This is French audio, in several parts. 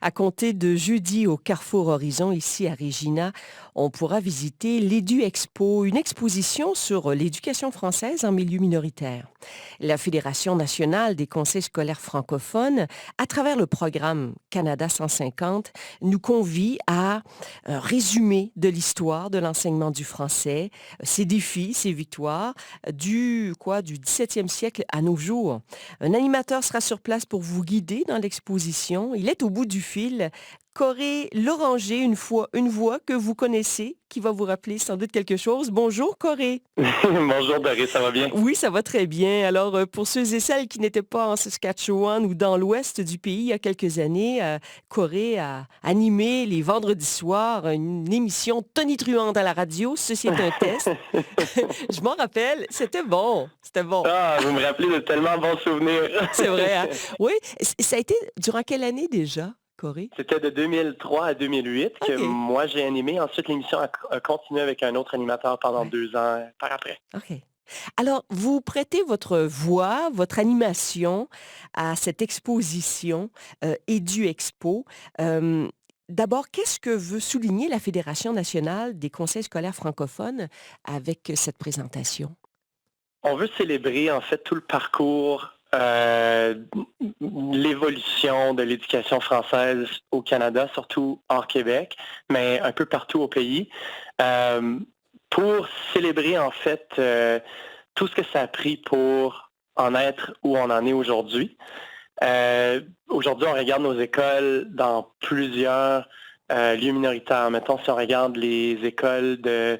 À compter de jeudi au Carrefour Horizon, ici à Regina, on pourra visiter l'Edu Expo, une exposition sur l'éducation française en milieu minoritaire. La Fédération nationale des conseils scolaires francophones, à travers le programme Canada 150, nous convie à un résumé de l'histoire de l'enseignement du français, ses défis, ses victoires, du 17e siècle à nos jours. Un animateur sera sur place pour vous guider dans l'exposition. Il est au bout du fil. Corée Loranger, une voix que vous connaissez, qui va vous rappeler sans doute quelque chose. Bonjour Corée. Bonjour Doris, ça va bien? Oui, ça va très bien. Alors, pour ceux et celles qui n'étaient pas en Saskatchewan ou dans l'ouest du pays il y a quelques années, Corée a animé les vendredis soirs une émission tonitruante à la radio. Ceci est un test. Je m'en rappelle, c'était bon. C'était bon. Ah, vous me rappelez de tellement bons souvenirs. C'est vrai, hein? Oui, ça a été durant quelle année déjà, Corée? C'était de 2003 à 2008 que OK, moi j'ai animé. Ensuite, l'émission a continué avec un autre animateur pendant ouais, 2 ans par après. OK. Alors, vous prêtez votre voix, votre animation à cette exposition, Edu Expo. Hem, D'abord, qu'est-ce que veut souligner la Fédération nationale des conseils scolaires francophones avec cette présentation? On veut célébrer en fait tout le parcours, l'évolution de l'éducation française au Canada, surtout hors Québec, mais un peu partout au pays, euh, pour célébrer en fait tout ce que ça a pris pour en être où on en est aujourd'hui. Aujourd'hui, on regarde nos écoles dans plusieurs lieux minoritaires. Mettons, si on regarde les écoles de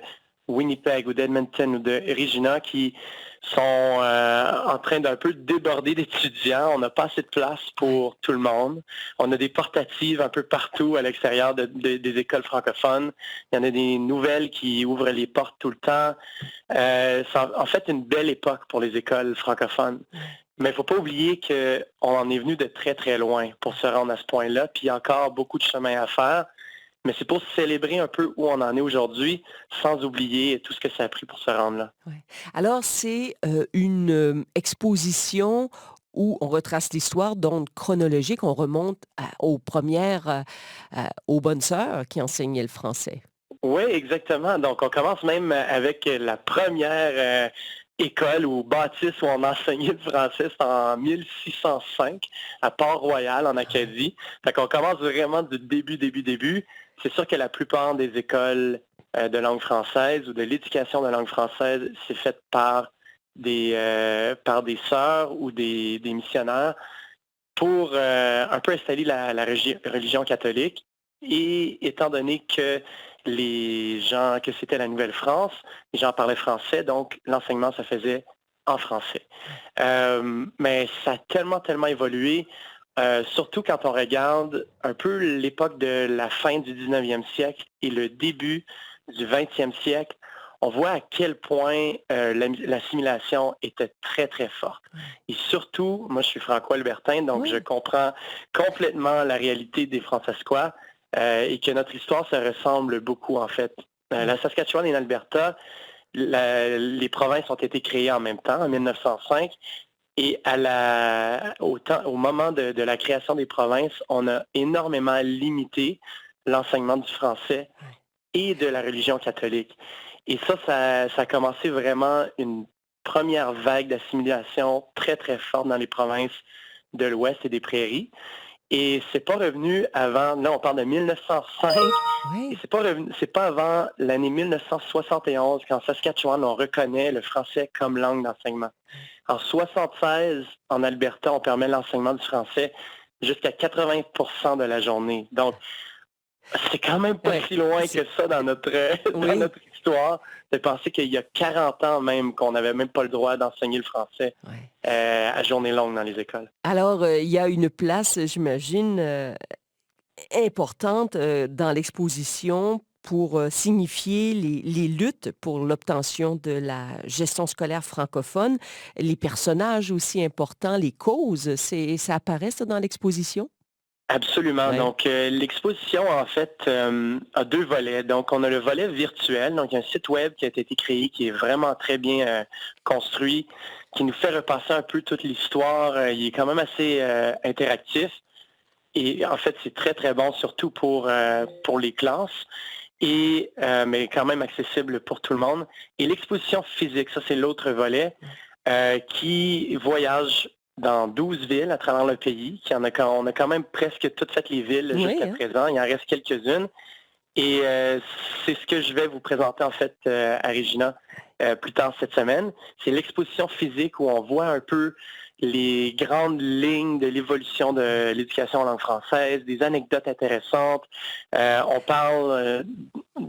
Winnipeg ou d'Edmonton ou de Regina qui sont en train d'un peu déborder d'étudiants. On n'a pas assez de place pour tout le monde. On a des portatives un peu partout à l'extérieur des écoles francophones. Il y en a des nouvelles qui ouvrent les portes tout le temps. C'est en fait une belle époque pour les écoles francophones. Mais il ne faut pas oublier qu'on en est venu de très, très loin pour se rendre à ce point-là, puis il y a encore beaucoup de chemin à faire. Mais c'est pour célébrer un peu où on en est aujourd'hui, sans oublier tout ce que ça a pris pour se rendre là. Ouais. Alors, c'est une exposition où on retrace l'histoire, donc chronologique, on remonte aux premières, aux bonnes sœurs qui enseignaient le français. Oui, exactement. Donc, on commence même avec la première école ou bâtisse où on enseignait le français, c'est en 1605 à Port-Royal, en Acadie. Fait qu'on commence vraiment du début, début, début. C'est sûr que la plupart des écoles de langue française ou de l'éducation de langue française, c'est fait par des sœurs ou des missionnaires pour un peu installer religion catholique. Et étant donné que que c'était la Nouvelle-France, les gens parlaient français, donc l'enseignement se faisait en français. Mais ça a tellement, tellement évolué, surtout quand on regarde un peu l'époque de la fin du 19e siècle et le début du 20e siècle. On voit à quel point l'assimilation était très, très forte. Et surtout, moi, je suis franco-albertain, donc je Oui. comprends complètement la réalité des Francescois et que notre histoire se ressemble beaucoup, en fait. La Saskatchewan et l'Alberta, les provinces ont été créées en même temps, en 1905, et au moment de la création des provinces, on a énormément limité l'enseignement du français et de la religion catholique. Et ça a commencé vraiment une première vague d'assimilation très, très forte dans les provinces de l'Ouest et des Prairies. Et c'est pas revenu avant, là on parle de 1905, et Oui. c'est pas avant l'année 1971 qu'en Saskatchewan on reconnaît le français comme langue d'enseignement. En 76, en Alberta, on permet l'enseignement du français jusqu'à 80% de la journée. Donc, c'est quand même pas Ouais. si loin que ça dans notre, dans Oui. notre histoire de penser qu'il y a 40 ans même qu'on n'avait même pas le droit d'enseigner le français Ouais. à journée longue dans les écoles. Alors, il y a une place, j'imagine, importante, dans l'exposition pour, signifier les luttes pour l'obtention de la gestion scolaire francophone, les personnages aussi importants, les causes, ça apparaît ça dans l'exposition? Absolument. Oui. Donc, l'exposition, en fait, a deux volets. Donc, on a le volet virtuel, donc un site web qui a été créé, qui est vraiment très bien construit, qui nous fait repasser un peu toute l'histoire. Il est quand même assez interactif. et en fait, c'est très, très bon, surtout pour les classes, mais quand même accessible pour tout le monde. Et l'exposition physique, ça c'est l'autre volet, qui voyage dans 12 villes à travers le pays. On a quand même presque toutes fait les villes Oui, jusqu'à hein? présent. Il en reste quelques-unes. Et c'est ce que je vais vous présenter en fait à Regina plus tard cette semaine. C'est l'exposition physique où on voit un peu les grandes lignes de l'évolution de l'éducation en langue française, des anecdotes intéressantes. On parle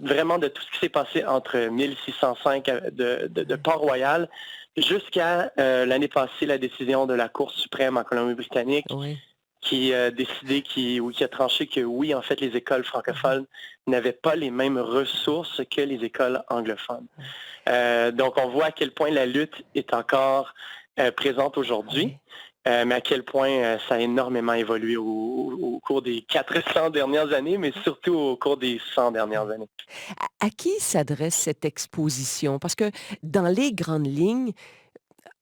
vraiment de tout ce qui s'est passé entre 1605 de Port-Royal jusqu'à l'année passée, la décision de la Cour suprême en Colombie-Britannique Oui. qui a décidé, qui a tranché que oui, en fait, les écoles francophones n'avaient pas les mêmes ressources que les écoles anglophones. Donc, on voit à quel point la lutte est encore présente aujourd'hui, Oui. mais à quel point ça a énormément évolué au cours des 400 dernières années, mais surtout au cours des 100 dernières années. À qui s'adresse cette exposition? Parce que dans les grandes lignes,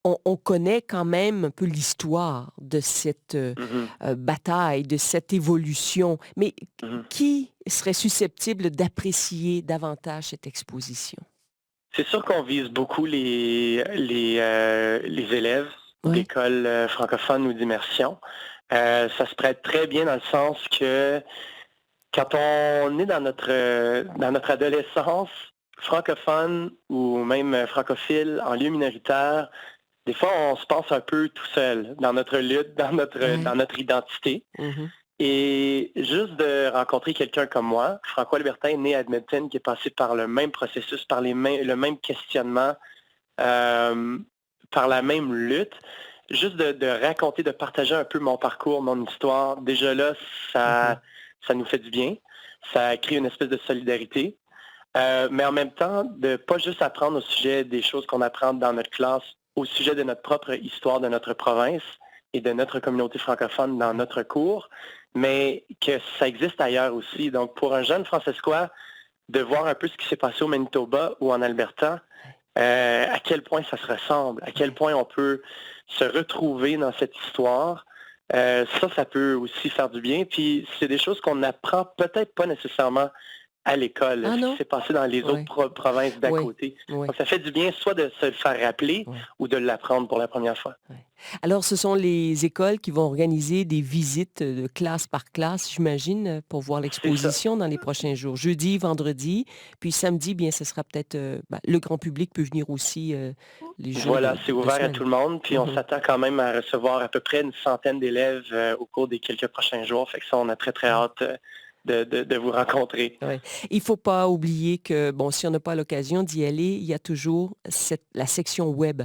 on connaît quand même un peu l'histoire de cette Mhm, bataille, de cette évolution. Mais mhm. qui serait susceptible d'apprécier davantage cette exposition? C'est sûr qu'on vise beaucoup les élèves Oui. d'écoles francophones ou d'immersion. Ça se prête très bien dans le sens que quand on est dans notre adolescence francophone ou même francophile en lieu minoritaire, des fois on se pense un peu tout seul dans notre lutte, dans Oui. notre identité. Mhm. Et juste de rencontrer quelqu'un comme moi, François Libertin, né à Edmonton, qui est passé par le même processus, par le même questionnement, euh, par la même lutte, juste de raconter, de partager un peu mon parcours, mon histoire, déjà là, Mhm. ça nous fait du bien. Ça crée une espèce de solidarité. Mais en même temps, de pas juste apprendre au sujet des choses qu'on apprend dans notre classe, au sujet de notre propre histoire de notre province et de notre communauté francophone dans notre cours, mais que ça existe ailleurs aussi. Donc, pour un jeune Francescois, de voir un peu ce qui s'est passé au Manitoba ou en Alberta, à quel point ça se ressemble, à quel Oui. point on peut se retrouver dans cette histoire. Ça peut aussi faire du bien. Puis c'est des choses qu'on n'apprend peut-être pas nécessairement à l'école, Ah ce qui non? s'est passé dans les autres Oui. provinces d'à Oui. côté. Oui. Donc ça fait du bien soit de se le faire rappeler Oui. ou de l'apprendre pour la première fois. Ouais. Alors, ce sont les écoles qui vont organiser des visites de classe par classe, j'imagine, pour voir C'est ça. l'exposition dans les prochains jours. Jeudi, vendredi, puis samedi, bien, ce sera peut-être, le grand public peut venir aussi les jours Voilà, c'est de ouvert à semaine. tout le monde, puis on Mhm. s'attend quand même à recevoir à peu près une centaine d'élèves au cours des quelques prochains jours. Fait que ça, on a très, très Ouais. hâte de vous rencontrer. Ouais. Il faut pas oublier que, bon, si on n'a pas l'occasion d'y aller, il y a toujours la section web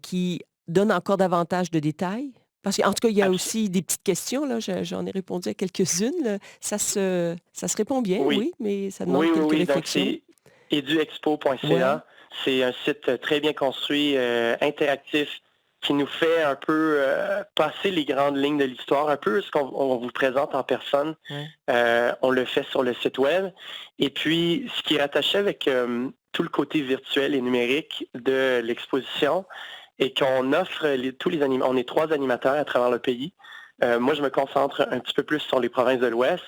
qui donne encore davantage de détails. Parce qu'en tout cas, il y a Abs- aussi des petites questions, là, j'en ai répondu à quelques-unes. Là. Ça se répond bien, oui, oui, mais ça demande oui, oui, quelques oui. Donc, réflexions. c'est Ouais. eduexpo.ca. C'est un site très bien construit, interactif, qui nous fait un peu passer les grandes lignes de l'histoire, un peu ce qu'on vous présente en personne. Ouais. On le fait sur le site web. Et puis, ce qui est rattaché avec tout le côté virtuel et numérique de l'exposition, et qu'on offre tous les animateurs. On est 3 animateurs à travers le pays. Moi, je me concentre un petit peu plus sur les provinces de l'Ouest.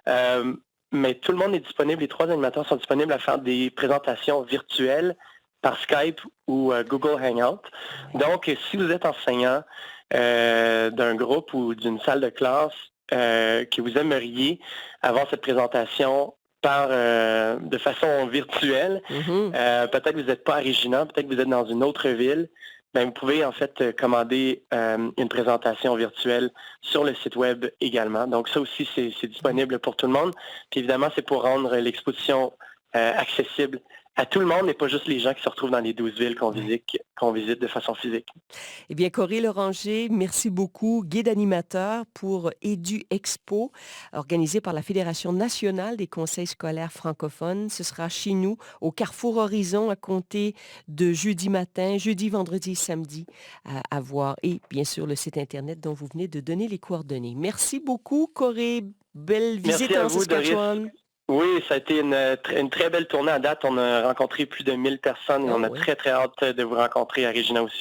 Euh, mais tout le monde est disponible. Les 3 animateurs sont disponibles à faire des présentations virtuelles par Skype ou Google Hangout. Ouais. Donc, si vous êtes enseignant d'un groupe ou d'une salle de classe que vous aimeriez avoir cette présentation de façon virtuelle, Mhm. peut-être que vous n'êtes pas à Regina, peut-être que vous êtes dans une autre ville, ben, vous pouvez en fait commander une présentation virtuelle sur le site web également. Donc ça aussi, c'est Ouais. disponible pour tout le monde. Puis évidemment, c'est pour rendre l'exposition accessible à tout le monde et pas juste les gens qui se retrouvent dans les 12 villes Ouais. qu'on visite de façon physique. Eh bien, Corée Loranger, merci beaucoup, guide animateur pour Edu Expo, organisé par la Fédération nationale des conseils scolaires francophones. Ce sera chez nous, au Carrefour Horizon, à compter de jeudi matin, jeudi, vendredi et samedi, à voir. Et bien sûr, le site Internet dont vous venez de donner les coordonnées. Merci beaucoup, Corée. Belle Merci visite à en vous, Doris. Saskatchewan. Oui, ça a été une très belle tournée à date. On a rencontré plus de 1000 personnes et Oh on a oui. très, très hâte de vous rencontrer à Regina aussi.